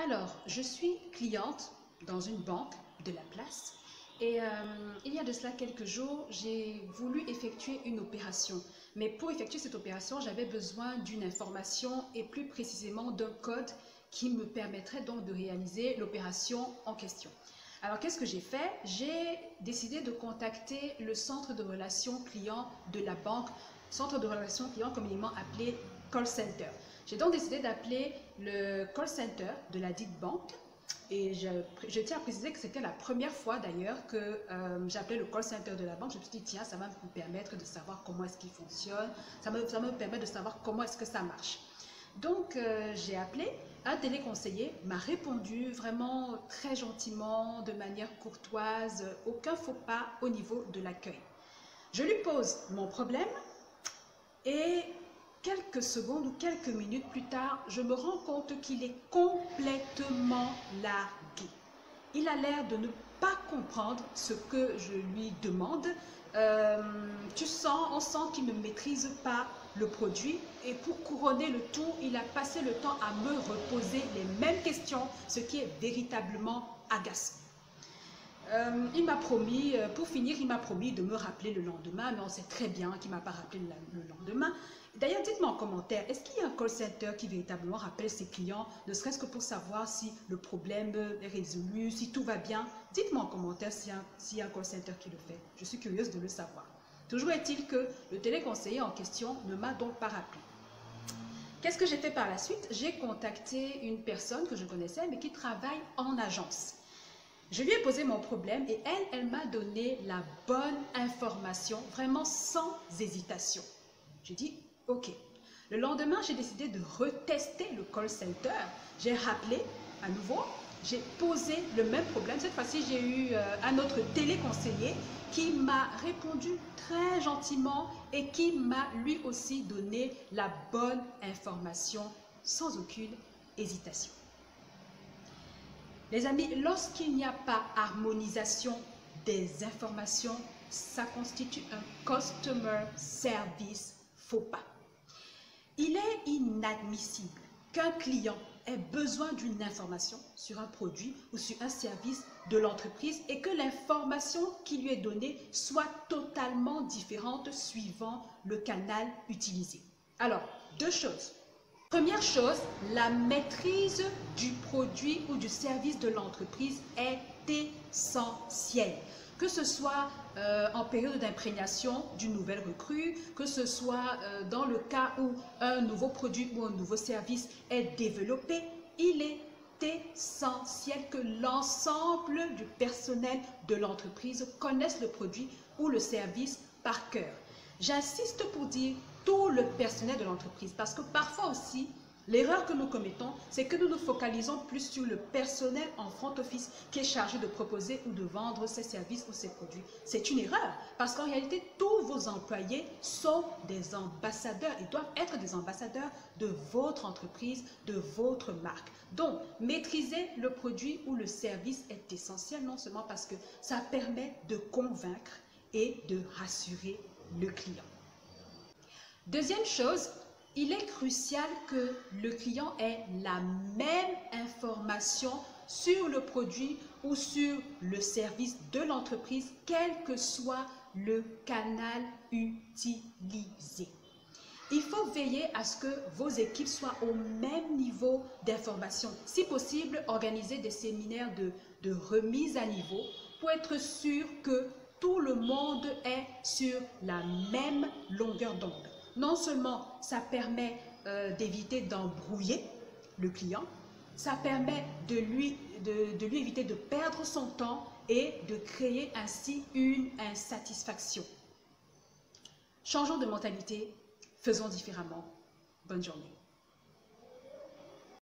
Alors, je suis cliente dans une banque de la place et il y a de cela quelques jours, j'ai voulu effectuer une opération. Mais pour effectuer cette opération, j'avais besoin d'une information et plus précisément d'un code qui me permettrait donc de réaliser l'opération en question. Alors, qu'est-ce que j'ai fait? J'ai décidé de contacter le centre de relations clients de la banque, centre de relations clients communément appelé call center. J'ai donc décidé d'appeler le call center de la dite banque et je tiens à préciser que c'était la première fois d'ailleurs que j'appelais le call center de la banque. Je me suis dit, tiens, ça va me permettre de savoir comment est-ce qu'il fonctionne, ça me permet de savoir comment est-ce que ça marche. Donc, j'ai appelé, un téléconseiller m'a répondu vraiment très gentiment, de manière courtoise, aucun faux pas au niveau de l'accueil. Je lui pose mon problème et quelques secondes ou quelques minutes plus tard, je me rends compte qu'il est complètement largué. Il a l'air de ne pas comprendre ce que je lui demande. On sent qu'il ne maîtrise pas le produit et pour couronner le tout, il a passé le temps à me reposer les mêmes questions, ce qui est véritablement agaçant. Il m'a promis, pour finir, il m'a promis de me rappeler le lendemain, mais on sait très bien qu'il ne m'a pas rappelé le lendemain. D'ailleurs, dites-moi en commentaire, est-ce qu'il y a un call center qui véritablement rappelle ses clients, ne serait-ce que pour savoir si le problème est résolu, si tout va bien? Dites-moi en commentaire s'il y a un call center qui le fait. Je suis curieuse de le savoir. Toujours est-il que le téléconseiller en question ne m'a donc pas rappelé. Qu'est-ce que j'ai fait par la suite? J'ai contacté une personne que je connaissais, mais qui travaille en agence. Je lui ai posé mon problème et elle m'a donné la bonne information, vraiment sans hésitation. J'ai dit, ok. Le lendemain, j'ai décidé de retester le call center. J'ai rappelé à nouveau, j'ai posé le même problème. Cette fois-ci, j'ai eu un autre téléconseiller qui m'a répondu très gentiment et qui m'a lui aussi donné la bonne information sans aucune hésitation. Les amis, lorsqu'il n'y a pas harmonisation des informations, ça constitue un customer service faux pas. Il est inadmissible qu'un client ait besoin d'une information sur un produit ou sur un service de l'entreprise et que l'information qui lui est donnée soit totalement différente suivant le canal utilisé. Alors, deux choses. Première chose, la maîtrise du produit ou du service de l'entreprise est essentielle. Que ce soit en période d'imprégnation d'une nouvelle recrue, que ce soit dans le cas où un nouveau produit ou un nouveau service est développé, il est essentiel que l'ensemble du personnel de l'entreprise connaisse le produit ou le service par cœur. J'insiste pour dire tout le personnel de l'entreprise parce que parfois aussi, l'erreur que nous commettons, c'est que nous nous focalisons plus sur le personnel en front office qui est chargé de proposer ou de vendre ses services ou ses produits. C'est une erreur parce qu'en réalité, tous vos employés sont des ambassadeurs. Ils doivent être des ambassadeurs de votre entreprise, de votre marque. Donc, maîtriser le produit ou le service est essentiel, non seulement parce que ça permet de convaincre et de rassurer le client. Deuxième chose, il est crucial que le client ait la même information sur le produit ou sur le service de l'entreprise, quel que soit le canal utilisé. Il faut veiller à ce que vos équipes soient au même niveau d'information. Si possible, organiser des séminaires de remise à niveau pour être sûr que tout le monde est sur la même longueur d'onde. Non seulement ça permet d'éviter d'embrouiller le client, ça permet de lui éviter de perdre son temps et de créer ainsi une insatisfaction. Changeons de mentalité, faisons différemment. Bonne journée.